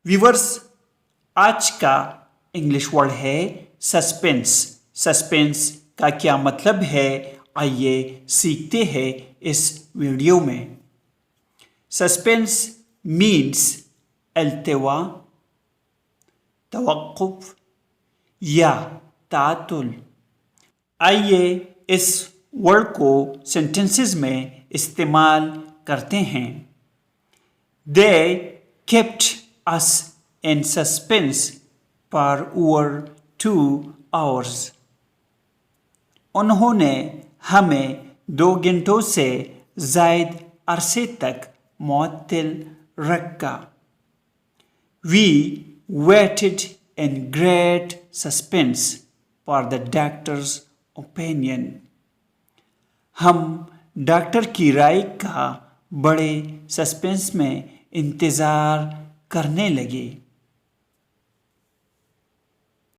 Viewers, आज का English word है सस्पेंस। सस्पेंस का क्या मतलब है, आइए सीखते हैं इस वीडियो में। सस्पेंस मीन्स अल्तवा, तवक्कुफ या तातुल। आइए इस वर्ड को सेंटेंसेस में इस्तेमाल करते हैं। They kept us in suspense for over 2 hours. उन्होंने हमें 2 घंटों से ज़ायद अरसे तक मुअत्तिल रखा। We waited in great suspense for the doctor's opinion. हम डॉक्टर की राय का बड़े सस्पेंस में इंतज़ार करने लगे।